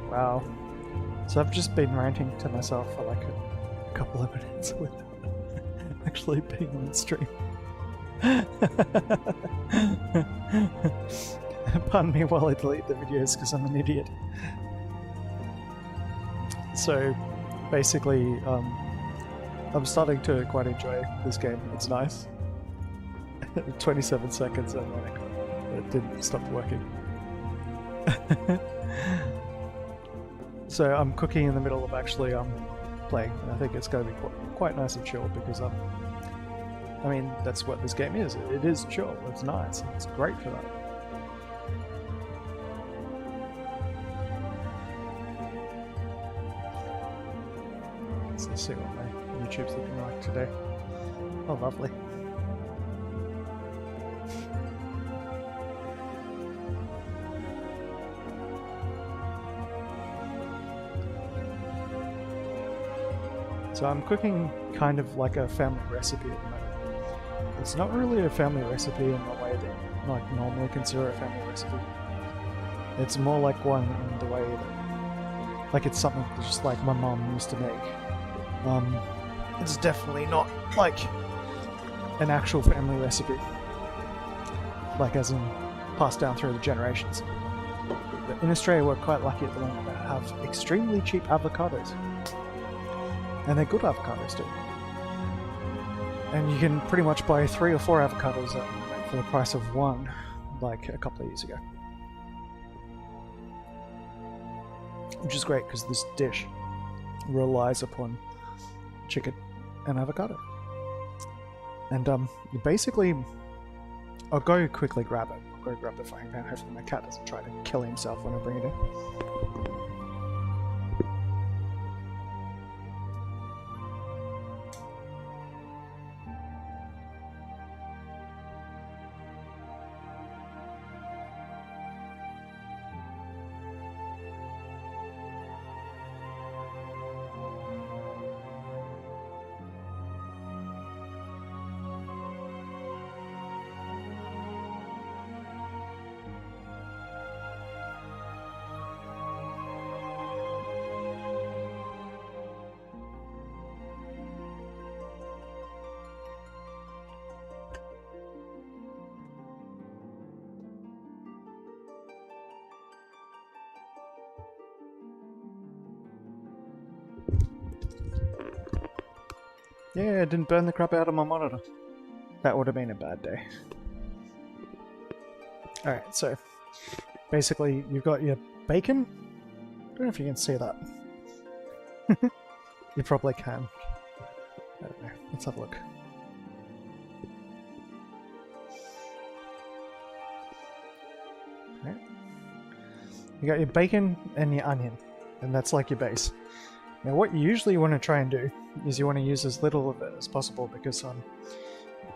Wow. So I've just been ranting to myself for like a couple of minutes without actually being on stream. Pardon me while I delete the videos because I'm an idiot. So basically, I'm starting to quite enjoy this game. It's nice. 27 seconds and then it didn't stop working. So I'm cooking in the middle of actually playing, and I think it's going to be quite nice and chill because I mean that's what this game is. It is chill. It's nice. It's great for that. Let's see what my YouTube's looking like today. Oh, lovely. So I'm cooking kind of like a family recipe at the moment. It's not really a family recipe in the way that you like normally consider a family recipe. It's more like one in the way that like it's something just like my mom used to make. It's definitely not like an actual family recipe, like as in passed down through the generations. But in Australia we're quite lucky at the moment to have extremely cheap avocados. And they're good avocados too. And you can pretty much buy 3 or 4 avocados for the price of one, like a couple of years ago. Which is great because this dish relies upon chicken and avocado. And basically, I'll go quickly grab it. I'll go grab the frying pan. Hopefully my cat doesn't try to kill himself when I bring it in. Yeah, I didn't burn the crap out of my monitor. That would have been a bad day. Alright, so basically you've got your bacon. I don't know if you can see that. You probably can. I don't know. Let's have a look. Alright. You got your bacon and your onion, and that's like your base. Now what you usually want to try and do is you want to use as little of it as possible because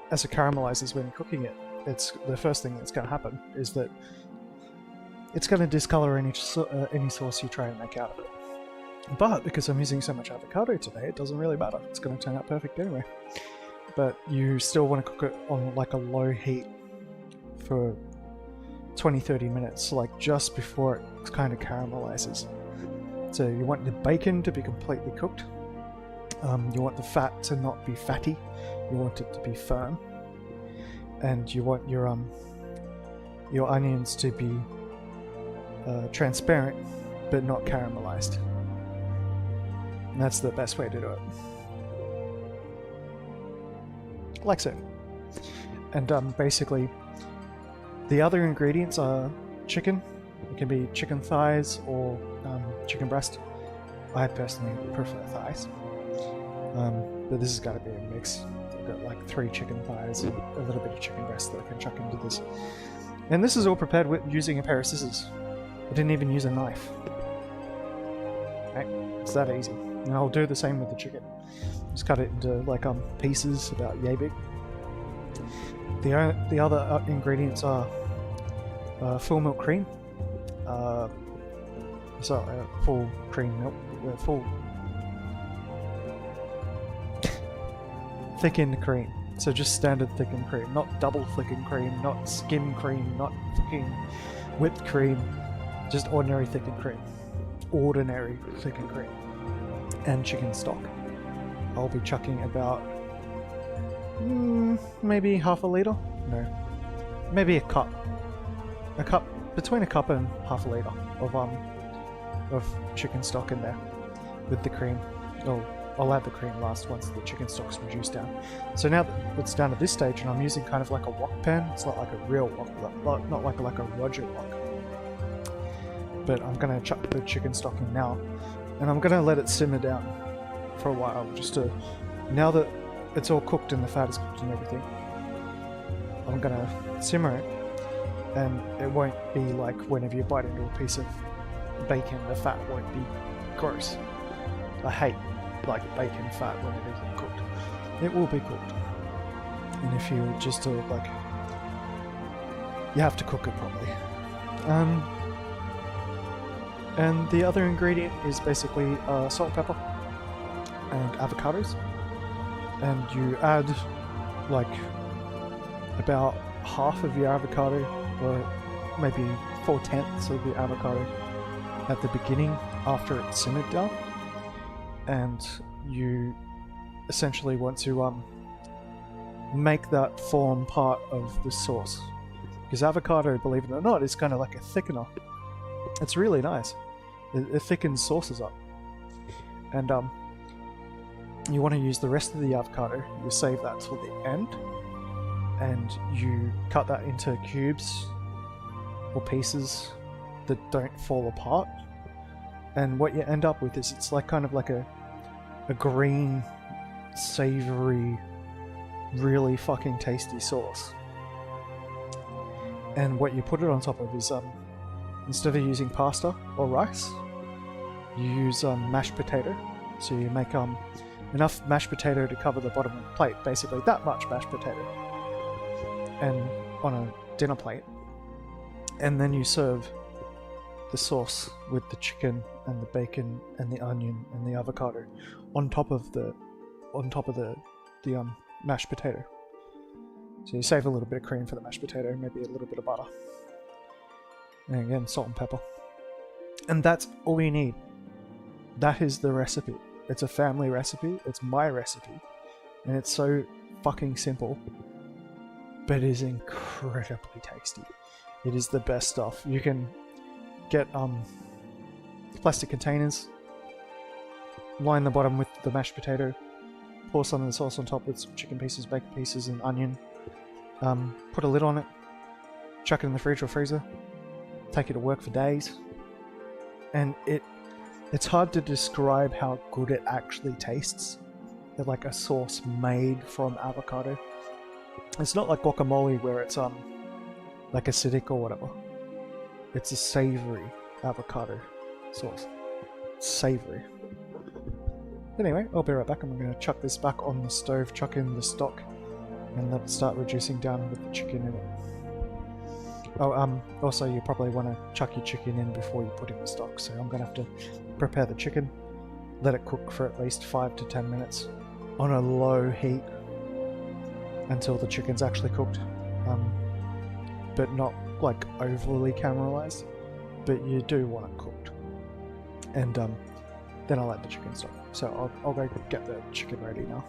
as it caramelizes when you're cooking it, it's the first thing that's going to happen is that it's going to discolor any sauce you try and make out of it. But because I'm using so much avocado today, it doesn't really matter. It's going to turn out perfect anyway. But you still want to cook it on like a low heat for 20-30 minutes, like just before it kind of caramelizes. So you want the bacon to be completely cooked. You want the fat to not be fatty. You want it to be firm. And you want your onions to be transparent, but not caramelized. And that's the best way to do it. Like so. And basically, the other ingredients are chicken. It can be chicken thighs or chicken breast. I personally prefer thighs. But this has got to be a mix. I've got like 3 chicken thighs and a little bit of chicken breast that I can chuck into this. And this is all prepared with using a pair of scissors. I didn't even use a knife. Right? It's that easy. And I'll do the same with the chicken. Just cut it into like pieces about yay big. The other ingredients are full milk cream. Full cream milk. Full thickened cream. So just standard thickened cream, not double thickened cream, not skim cream, not fucking whipped cream, just ordinary thickened cream. ordinary chicken cream and chicken stock. I'll be chucking about maybe half a litre? No, maybe a cup. Between a cup and half a litre of chicken stock in there with the cream. Oh, I'll add the cream last once the chicken stock's reduced down. So now that it's down to this stage, and I'm using kind of like a wok pan. It's not like a real wok, not like a Roger wok. But I'm gonna chuck the chicken stock in now, and I'm gonna let it simmer down for a while, just to, now that it's all cooked and the fat is cooked and everything, I'm gonna simmer it, and it won't be like whenever you bite into a piece of bacon, the fat won't be gross. I hate like bacon fat when it isn't cooked. It will be cooked. And if you just do it like, you have to cook it properly. And the other ingredient is basically salt and pepper and avocados. And you add like about half of your avocado, or maybe 4/10 of the avocado at the beginning after it's simmered down. And you essentially want to make that form part of the sauce. Because avocado, believe it or not, is kind of like a thickener. It's really nice. It thickens sauces up. And you want to use the rest of the avocado. You save that till the end. And you cut that into cubes or pieces that don't fall apart. And what you end up with is it's like kind of like a green, savory, really fucking tasty sauce. And what you put it on top of is instead of using pasta or rice, you use mashed potato. So you make enough mashed potato to cover the bottom of the plate, basically that much mashed potato, and on a dinner plate. And then you serve the sauce with the chicken and the bacon and the onion and the avocado on top of the mashed potato. So you save a little bit of cream for the mashed potato, maybe a little bit of butter, and again salt and pepper, and that's all you need. That is the recipe. It's a family recipe. It's my recipe, and it's so fucking simple, but it is incredibly tasty. It is the best stuff. You can get plastic containers, line the bottom with the mashed potato, pour some of the sauce on top with some chicken pieces, bacon pieces, and onion. Put a lid on it, chuck it in the fridge or freezer, take it to work for days, and it's hard to describe how good it actually tastes. It's like a sauce made from avocado. It's not like guacamole where it's like acidic or whatever. It's a savory avocado sauce. It's savory. Anyway, I'll be right back. I'm going to chuck this back on the stove, chuck in the stock, and let it start reducing down with the chicken in it. Oh, also you probably want to chuck your chicken in before you put in the stock, so I'm going to have to prepare the chicken, let it cook for at least 5 to 10 minutes on a low heat until the chicken's actually cooked, but not like overly caramelized, but you do want it cooked. And then I'll add the chicken stock. So I'll go get the chicken ready now.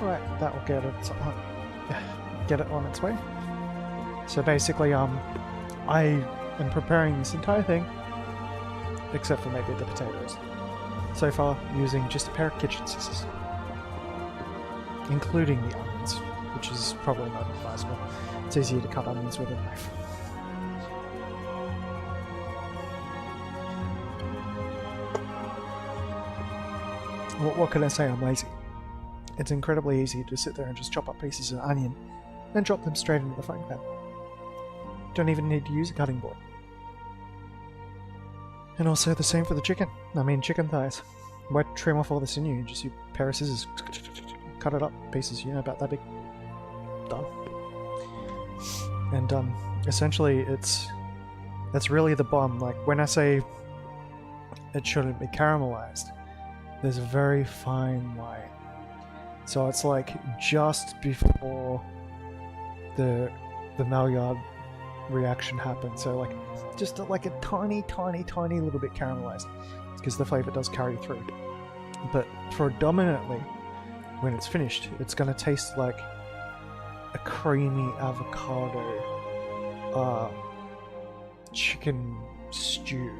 right, that will get it on its way. So basically, I am preparing this entire thing, except for maybe the potatoes, so far using just a pair of kitchen scissors, including the onions, which is probably not advisable. It's easier to cut onions with a knife. What can I say? I'm lazy. It's incredibly easy to sit there and just chop up pieces of onion and drop them straight into the frying pan. Don't even need to use a cutting board. And also the same for the chicken. I mean, chicken thighs. Why trim off all the sinew? You just use a pair of scissors, cut it up pieces, about that big. Done. And essentially, that's really the bomb. Like when I say it shouldn't be caramelized, there's a very fine line. So it's like just before the Maillard reaction happens. So like just like a tiny little bit caramelized, because the flavor does carry through. But predominantly, when it's finished, it's going to taste like a creamy avocado chicken stew.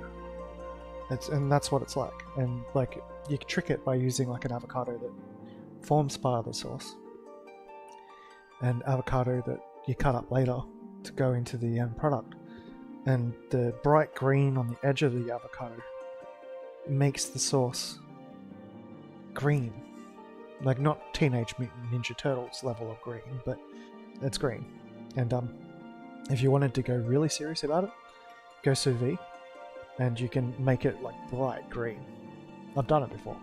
And that's what it's like. And like you can trick it by using like an avocado that forms part of the sauce, and avocado that you cut up later to go into the end product. And the bright green on the edge of the avocado makes the sauce green. Like not Teenage Mutant Ninja Turtles level of green, but it's green. And if you wanted to go really serious about it, go sous vide, and you can make it like bright green. I've done it before.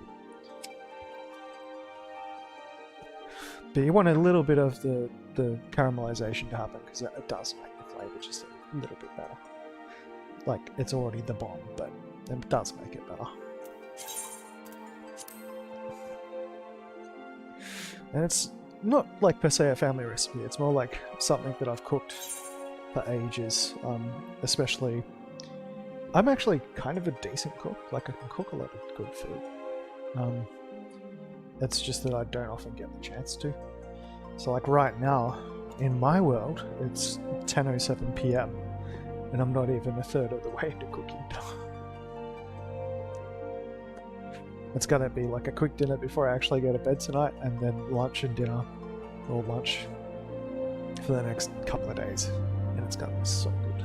But you want a little bit of the caramelization to happen, because it does make the flavor just a little bit better. Like, it's already the bomb, but it does make it better. And it's not like per se a family recipe, it's more like something that I've cooked for ages. Especially, I'm actually kind of a decent cook, like I can cook a lot of good food. It's just that I don't often get the chance to. So like right now, in my world, it's 10:07 PM, and I'm not even a third of the way into cooking. It's gonna be like a quick dinner before I actually go to bed tonight, and then lunch and dinner, or lunch, for the next couple of days, and it's gonna be so good.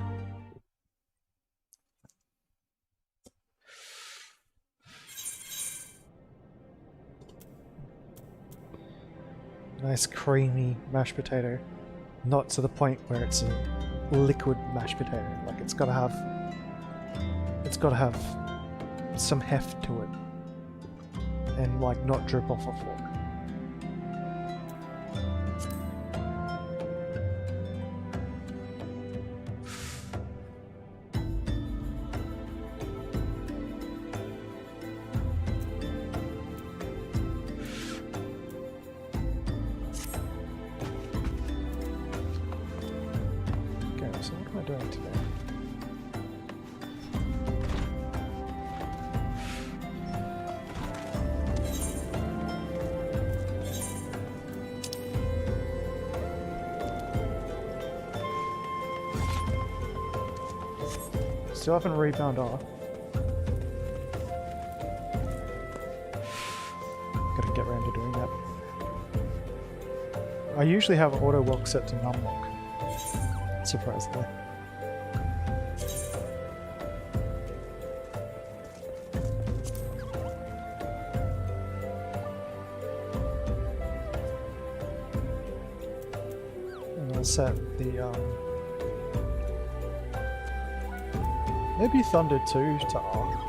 Nice creamy mashed potato, not to the point where it's a liquid mashed potato. Like it's got to have some heft to it, and like not drip off a fork. So what am I doing today? Still haven't rebound off. Gotta get around to doing that. I usually have auto lock set to num lock. Surprisingly. And I'll set the maybe Thunder 2 to R.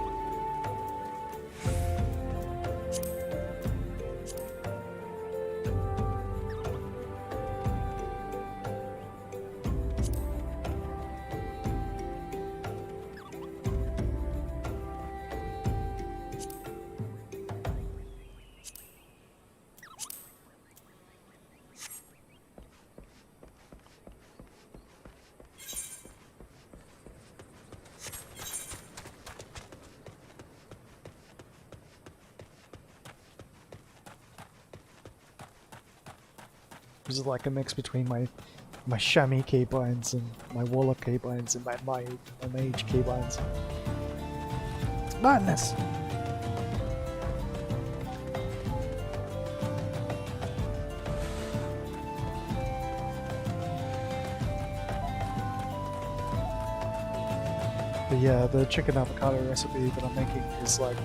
This is like a mix between my chamois keybinds and my warlock keybinds and my mage keybinds. It's madness! But yeah, the chicken avocado recipe that I'm making is like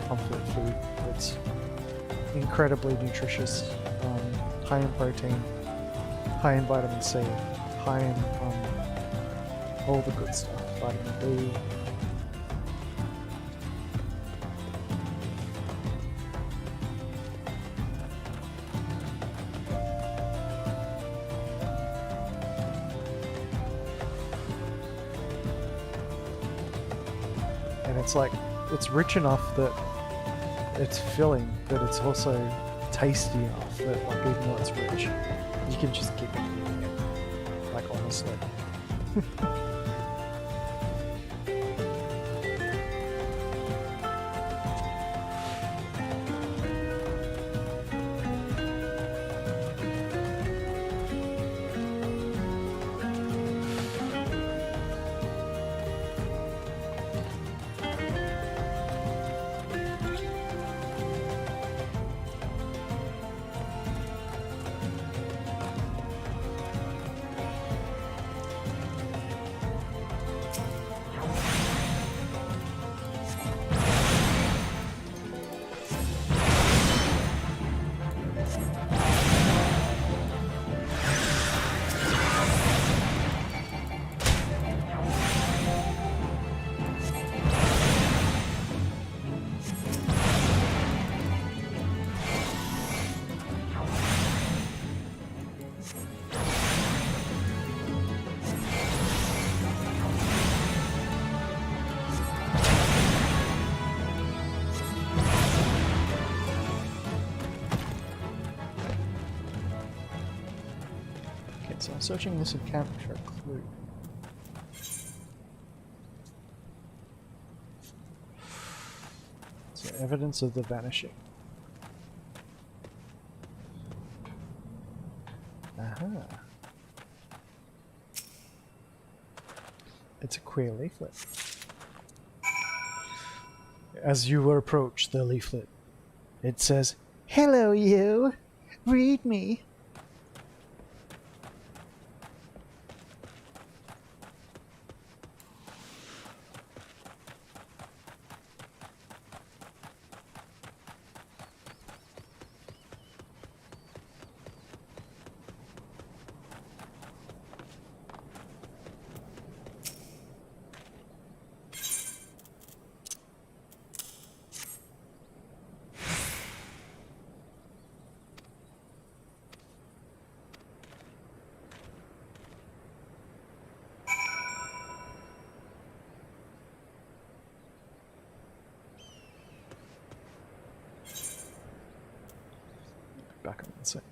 comfort food. It's incredibly nutritious, high in protein, high in vitamin C, high in all the good stuff, vitamin B. And it's like, it's rich enough that it's filling, but it's also tasty enough that, like, even though it's rich, you can just keep on eating it. Like, honestly. So I'm searching this encampment for a clue. So evidence of the vanishing. Aha. It's a queer leaflet. As you approach the leaflet, it says, "Hello, you. Read me." Back on the site.